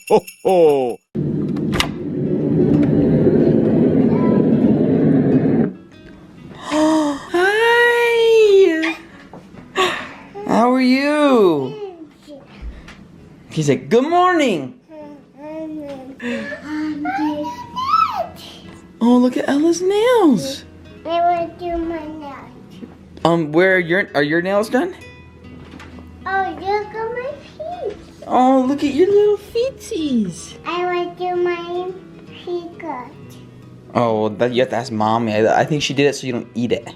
ho, ho. Hi. How are you? He said, good morning. Oh, look at Ella's nails. I want to do my nails. Where are your nails done? Oh, look at my feet. Oh, look at your little feetsies. I want to do my feet cut. Oh, well, you have to ask Mommy. I think she did it so you don't eat it.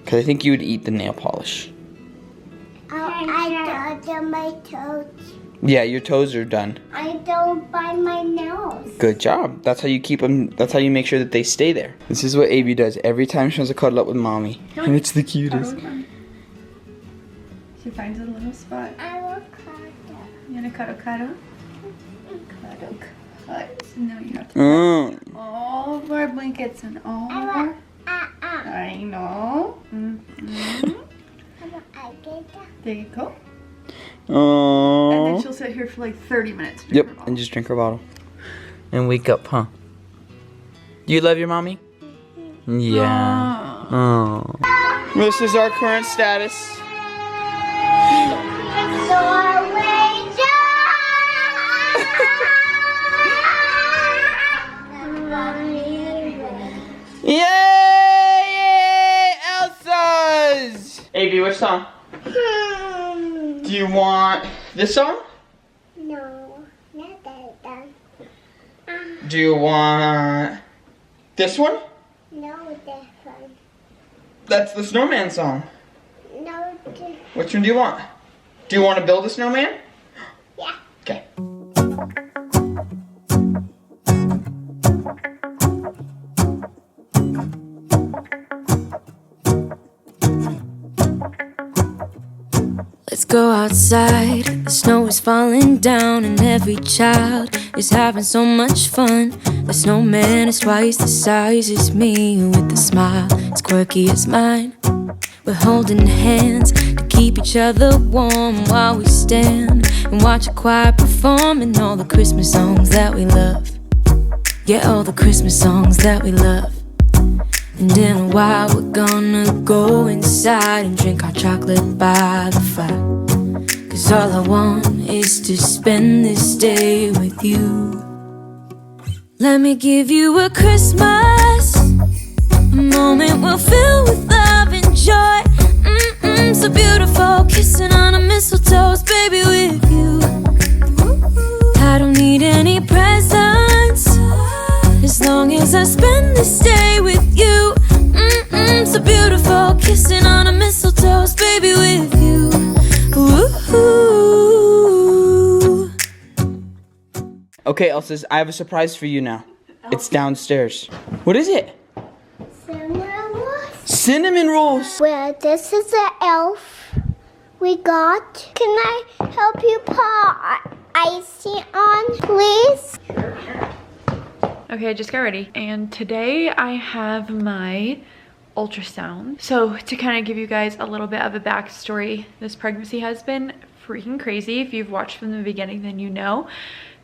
Because I think you would eat the nail polish. I don't my toes. Yeah, your toes are done. I don't bite my nails. Good job. That's how you keep them. That's how you make sure that they stay there. This is what Avy does every time she wants to cuddle up with Mommy. And it's the cutest. She finds a little spot. I will cuddle. You want to cuddle? Cuddle, cut. Now you have to cut all of our blankets and all of our... I know. There you go. Oh. And then she'll sit here for like 30 minutes. Yep, and just drink her bottle. And wake up, huh? Do you love your Mommy? Yeah. Oh. This is our current status. Yay! Elsa's! Avy, which song? Do you want this song? No, not that one. Do you want this one? No, that one. That's the snowman song. No, this. Which one do you want? Do you want to build a snowman? Yeah. Okay. Let's go outside, the snow is falling down and every child is having so much fun. The snowman is twice the size as me with a smile as quirky as mine. We're holding hands to keep each other warm while we stand and watch a choir performing all the Christmas songs that we love. Yeah, all the Christmas songs that we love. And in a while we're gonna go inside and drink our chocolate by the fire. 'Cause all I want is to spend this day with you. Let me give you a Christmas, a moment we'll fill with love and joy. So beautiful, kissing on a mistletoe, baby, with you. I don't need any presents, as long as I spend this day with you. So beautiful, kissing on a mistletoe, baby, with you. Ooh. Okay, Elsa, I have a surprise for you now. It's downstairs. What is it? Cinnamon rolls. Cinnamon rolls. Well, this is an elf we got. Can I help you put icing on, please? Okay, I just got ready. And today I have my ultrasound. So to kind of give you guys a little bit of a backstory, this pregnancy has been freaking crazy. If you've watched from the beginning, then you know.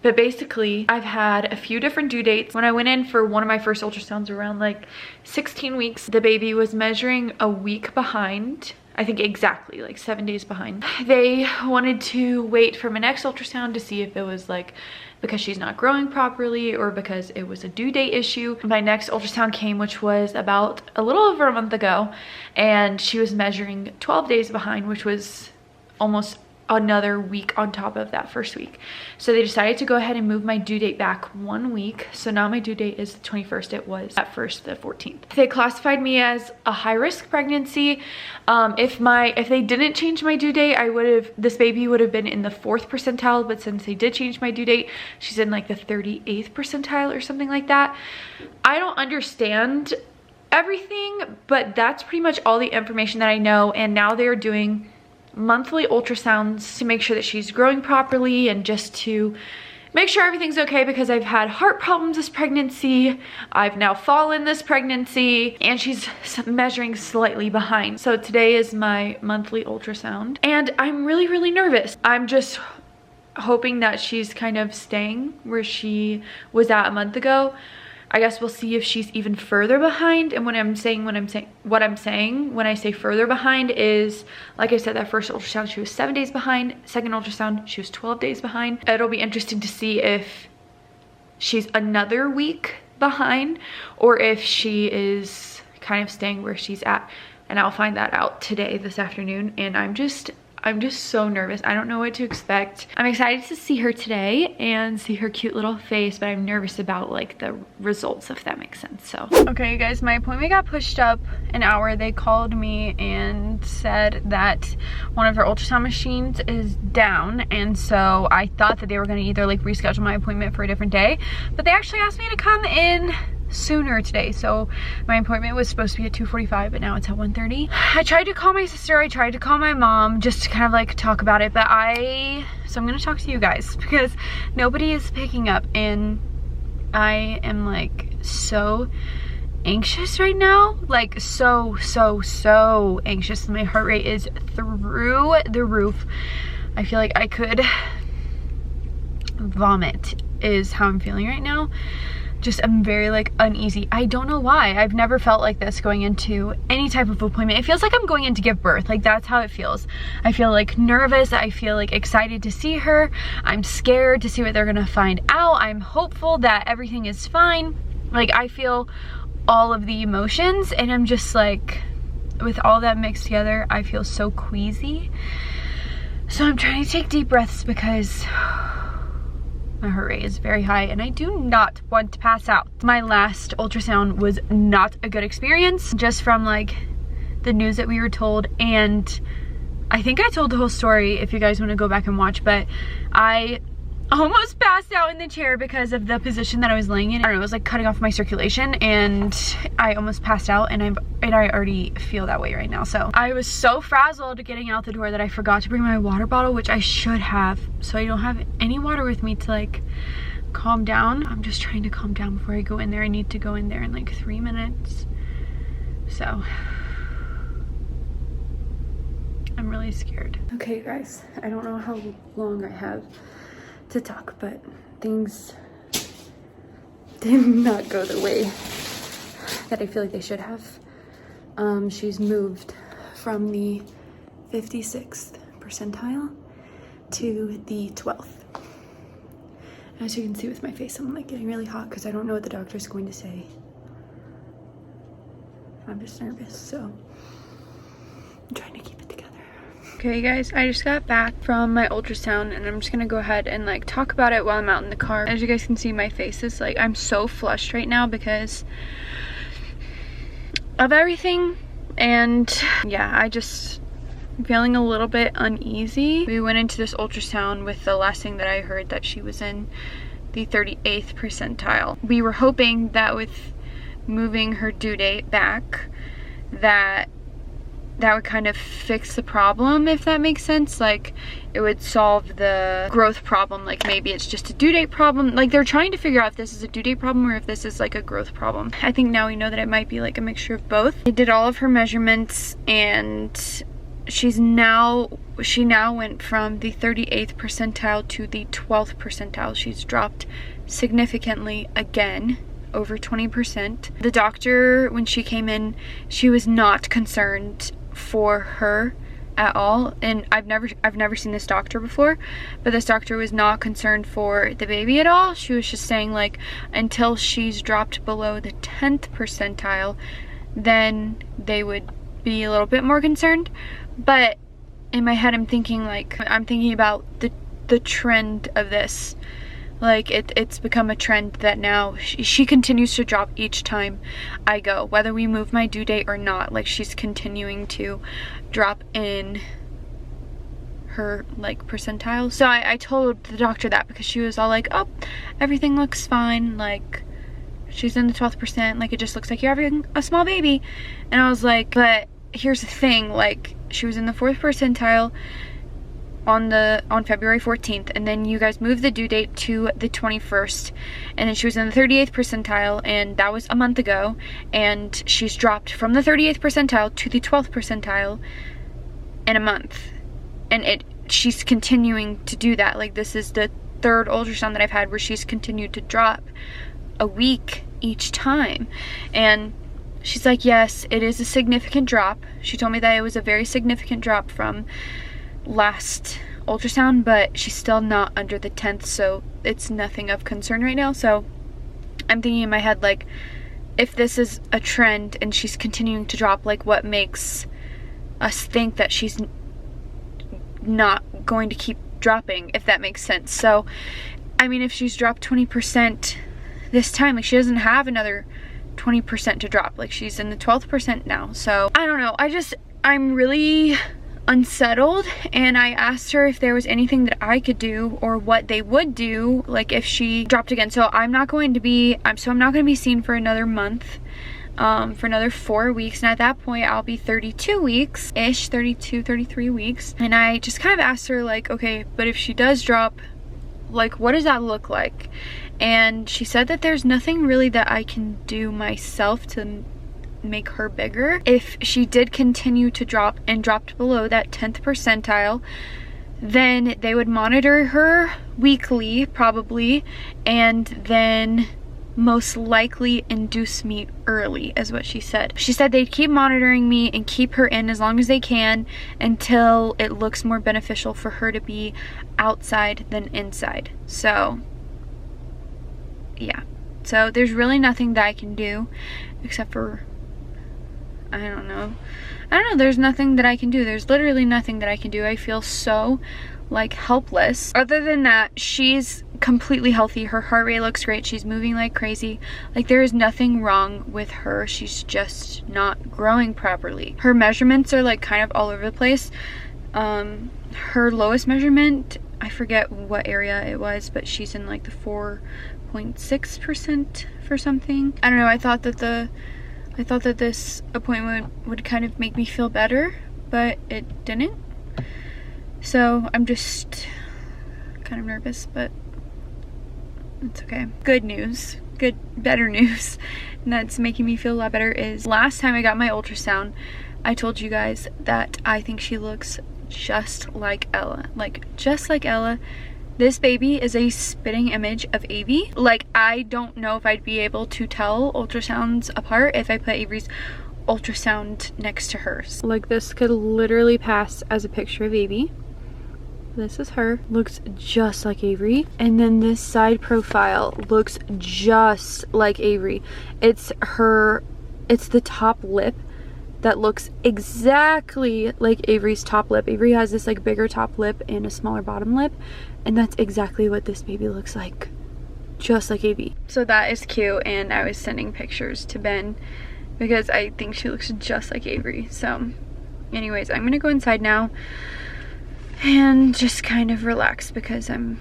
But basically, I've had a few different due dates. When I went in for one of my first ultrasounds around like 16 weeks, the baby was measuring a week behind. I think exactly like 7 days behind. They wanted to wait for my next ultrasound to see if it was like because she's not growing properly or because it was a due date issue. My next ultrasound came, which was about a little over a month ago, and she was measuring 12 days behind, which was almost another week on top of that first week. So they decided to go ahead and move my due date back 1 week. So now my due date is the 21st. It was at first the 14th. They classified me as a high-risk pregnancy. If they didn't change my due date, this baby would have been in the 4th percentile, but since they did change my due date, she's in like the 38th percentile or something like that. I don't understand everything, but that's pretty much all the information that I know. And now they are doing monthly ultrasounds to make sure that she's growing properly and just to make sure everything's okay, because I've had heart problems this pregnancy, I've now fallen this pregnancy, and she's measuring slightly behind. So today is my monthly ultrasound and I'm really nervous. hoping that she's kind of staying where she was at a month ago. I guess we'll see if she's even further behind. And what I'm saying when I say further behind is, like I said, that first ultrasound she was 7 days behind. Second ultrasound she was 12 days behind. It'll be interesting to see if she's another week behind or if she is kind of staying where she's at. And I'll find that out today, this afternoon. And I'm just so nervous. I don't know what to expect. I'm excited to see her today and see her cute little face, but I'm nervous about like the results, if that makes sense. So okay, you guys, my appointment got pushed up an hour. They called me and said that one of their ultrasound machines is down, and so I thought that they were going to either like reschedule my appointment for a different day, but they actually asked me to come in sooner today. So my appointment was supposed to be at 2:45, but now it's at 1:30. I tried to call my sister, I tried to call my mom just to kind of like talk about it, but so I'm gonna talk to you guys because nobody is picking up, and I am like so anxious right now, like so anxious. My heart rate is through the roof. I feel like I could vomit is how I'm feeling right now. Just I'm very like uneasy. I don't know why. I've never felt like this going into any type of appointment. It feels like I'm going in to give birth. Like that's how it feels. I feel like nervous. I feel like excited to see her. I'm scared to see what they're gonna find out. I'm hopeful that everything is fine. Like I feel all of the emotions, and I'm just like, with all that mixed together, I feel so queasy. So I'm trying to take deep breaths because my heart rate is very high and I do not want to pass out. My last ultrasound was not a good experience, just from like the news that we were told, and I think I told the whole story if you guys want to go back and watch, but I almost passed out in the chair because of the position that I was laying in. I don't know, it was like cutting off my circulation, and I almost passed out, and I already feel that way right now. So I was so frazzled getting out the door that I forgot to bring my water bottle, which I should have. So I don't have any water with me to like calm down. I'm just trying to calm down before I go in there. I need to go in there in like 3 minutes. So I'm really scared. Okay guys, I don't know how long I have to talk, but things did not go the way that I feel like they should have. She's moved from the 56th percentile to the 12th. As you can see with my face, I'm like getting really hot because I don't know what the doctor's going to say. I'm just nervous, so I'm trying to keep it together. Okay guys, I just got back from my ultrasound, and I'm just gonna go ahead and like talk about it while I'm out in the car. As you guys can see, my face is like, I'm so flushed right now because of everything, and yeah, I'm feeling a little bit uneasy. We went into this ultrasound with the last thing that I heard that she was in the 38th percentile. We were hoping that with moving her due date back, that would kind of fix the problem, if that makes sense. Like it would solve the growth problem. Like maybe it's just a due date problem. Like they're trying to figure out if this is a due date problem or if this is like a growth problem. I think now we know that it might be like a mixture of both. I did all of her measurements, and she now went from the 38th percentile to the 12th percentile. She's dropped significantly again, over 20%. The doctor, when she came in, she was not concerned for her at all, and I've never seen this doctor before, but this doctor was not concerned for the baby at all. She was just saying like until she's dropped below the 10th percentile, then they would be a little bit more concerned. But in my head I'm thinking about the trend of this. Like it's become a trend that now she continues to drop each time I go, whether we move my due date or not. Like she's continuing to drop in her like percentile. So I told the doctor that, because she was all like, oh, everything looks fine, like she's in the 12th percent, like it just looks like you're having a small baby. And I was like, but here's the thing, like she was in the 4th percentile on February 14th, and then you guys moved the due date to the 21st, and then she was in the 38th percentile, and that was a month ago, and she's dropped from the 38th percentile to the 12th percentile in a month. And she's continuing to do that. Like, this is the third ultrasound that I've had where she's continued to drop a week each time. And she's like, yes, it is a significant drop. She told me that it was a very significant drop from last ultrasound, but she's still not under the 10th, so it's nothing of concern right now. So I'm thinking in my head, like, if this is a trend and she's continuing to drop, like, what makes us think that she's not going to keep dropping, if that makes sense. So I mean, if she's dropped 20% this time, like, she doesn't have another 20% to drop. Like, she's in the 12th percent now. So I don't know, I'm really unsettled, and I asked her if there was anything that I could do or what they would do, like, if she dropped again. So I'm not going to be seen for another month, for another 4 weeks, and at that point I'll be 32 weeks ish, 32, 33 weeks. And I just kind of asked her, like, okay, but if she does drop, like, what does that look like? And she said that there's nothing really that I can do myself to make her bigger. If she did continue to drop and dropped below that 10th percentile, then they would monitor her weekly probably, and then most likely induce me early, is what she said. She said they'd keep monitoring me and keep her in as long as they can until it looks more beneficial for her to be outside than inside. So yeah, so there's really nothing that I can do except for, I don't know, there's nothing that I can do. There's literally nothing that I can do. I feel so, like, helpless. Other than that, she's completely healthy. Her heart rate looks great. She's moving like crazy. Like, there is nothing wrong with her. She's just not growing properly. Her measurements are, like, kind of all over the place. Her lowest measurement, I forget what area it was, but she's in, like, the 4.6% for something. I don't know. I thought that this appointment would kind of make me feel better, but it didn't. So I'm just kind of nervous, but it's okay. Good news, better news, and that's making me feel a lot better is last time I got my ultrasound, I told you guys that I think she looks just like Ella. Like, just like Ella. This baby is a spitting image of Avy. Like, I don't know if I'd be able to tell ultrasounds apart if I put Avery's ultrasound next to hers. Like, this could literally pass as a picture of Avy. This is her. Looks just like Avery. And then this side profile looks just like Avery. It's the top lip that looks exactly like Avery's top lip. Avery has this, like, bigger top lip and a smaller bottom lip, and that's exactly what this baby looks like, just like Avy. So that is cute, and I was sending pictures to Ben because I think she looks just like Avery. So anyways, I'm gonna go inside now and just kind of relax because I'm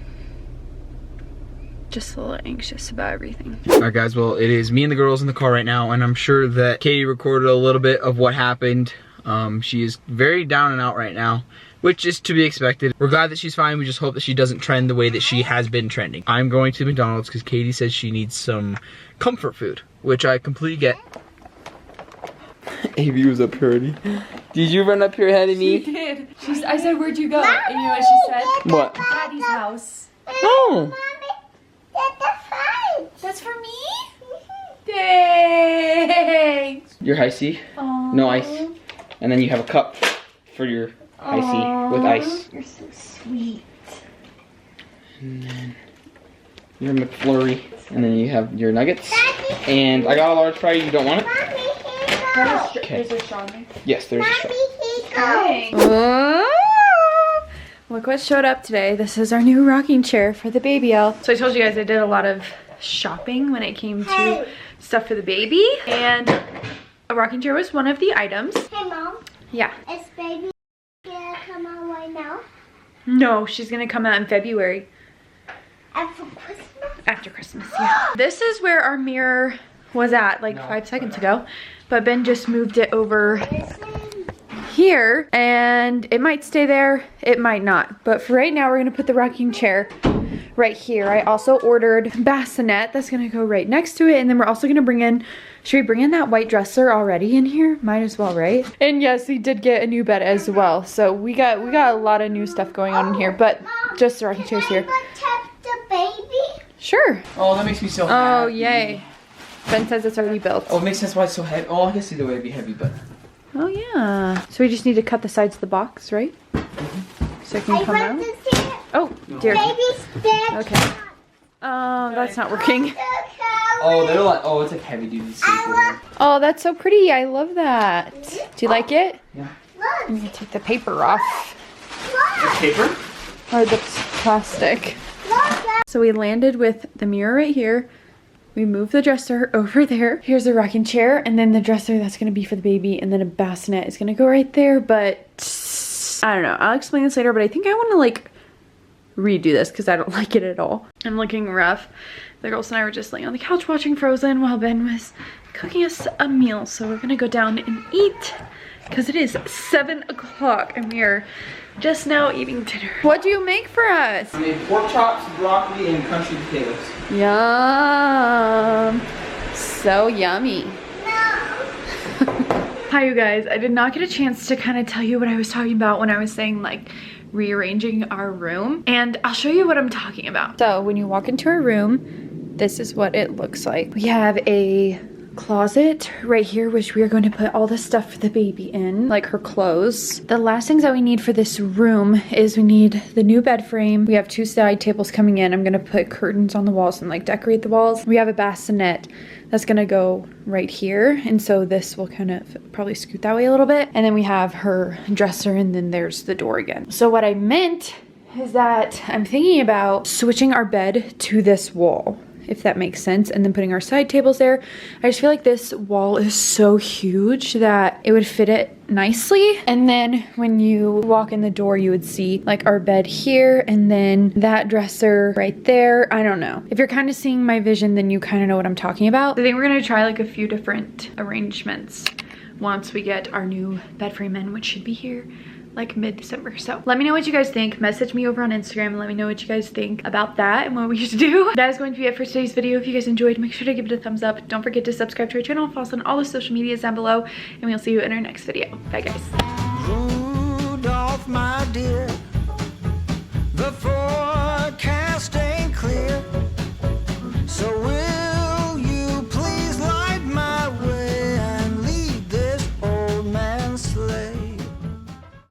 just a little anxious about everything. Alright guys, well, it is me and the girls in the car right now, and I'm sure that Katie recorded a little bit of what happened. She is very down and out right now, which is to be expected. We're glad that she's fine. We just hope that she doesn't trend the way that she has been trending. I'm going to McDonald's because Katie says she needs some comfort food, which I completely get. Avy was up here already. Did you run up here ahead of me? She did. I said, where'd you go? And you know what she said? What? Daddy's house. Oh! That's for me? Thanks. Your high C? Aww. No ice. And then you have a cup for your high C with ice. You're so sweet. And then your McFlurry. And then you have your nuggets. And I got a large fry. You don't want it? Okay. Is there straw in there? Yes, there's a straw. Oh, look what showed up today. This is our new rocking chair for the baby elf. So I told you guys I did a lot of shopping when it came to stuff for the baby, and a rocking chair was one of the items. Hey Mom. Yeah. Is baby gonna come out right now? No, she's gonna come out in February. After Christmas? After Christmas, yeah. This is where our mirror was at like 5 seconds ago, but Ben just moved it over here, and it might stay there, it might not. But for right now, we're gonna put the rocking chair right here. I also ordered bassinet that's gonna go right next to it, and then we're also gonna bring in, should we bring in that white dresser already in here? Might as well, right? And yes, we did get a new bed as well. So we got a lot of new stuff going on in here, but just the rocking chairs here. The baby? Sure. Oh, that makes me so happy. Oh, yay. Ben says it's already built. Oh, it makes sense why it's so heavy. Oh, I guess either way it'd be heavy, but. Oh, yeah. So we just need to cut the sides of the box, right? So it can come out. Oh, dear. Baby's bed. Okay. Oh, that's not working. Oh, they're like, oh, it's like heavy duty. Oh, that's so pretty. I love that. Do you like it? Yeah. I'm gonna take the paper off. The paper? Or the plastic. So we landed with the mirror right here. We moved the dresser over there. Here's the rocking chair, and then the dresser that's gonna be for the baby, and then a bassinet is gonna go right there, but I don't know. I'll explain this later, but I think I wanna like redo this because I don't like it at all. I'm looking rough. The girls and I were just laying on the couch watching Frozen while Ben was cooking us a meal. So we're gonna go down and eat because it is 7 o'clock and we are just now eating dinner. What do you make for us? I made pork chops, broccoli, and crunchy potatoes. Yum. So yummy. Hi you guys, I did not get a chance to kind of tell you what I was talking about when I was saying like rearranging our room, and I'll show you what I'm talking about. So when you walk into our room, this is what it looks like. We have a closet right here, which we are going to put all the stuff for the baby in, like her clothes. The last things that we need for this room is we need the new bed frame. We have 2 side tables coming in. I'm gonna put curtains on the walls and like decorate the walls. We have a bassinet that's gonna go right here, and so this will kind of probably scoot that way a little bit. And then we have her dresser, and then there's the door again. So what I meant is that I'm thinking about switching our bed to this wall, if that makes sense, and then putting our side tables there. I just feel like this wall is so huge that it would fit it nicely. And then when you walk in the door, you would see like our bed here and then that dresser right there. I don't know. If you're kind of seeing my vision, then you kind of know what I'm talking about. I think we're gonna try like a few different arrangements once we get our new bed frame in, which should be here like mid-December. So let me know what you guys think. Message me over on Instagram and let me know what you guys think about that and what we should do. That is going to be it for today's video. If you guys enjoyed, make sure to give it a thumbs up. Don't forget to subscribe to our channel and follow us on all the social medias down below, and we'll see you in our next video. Bye guys.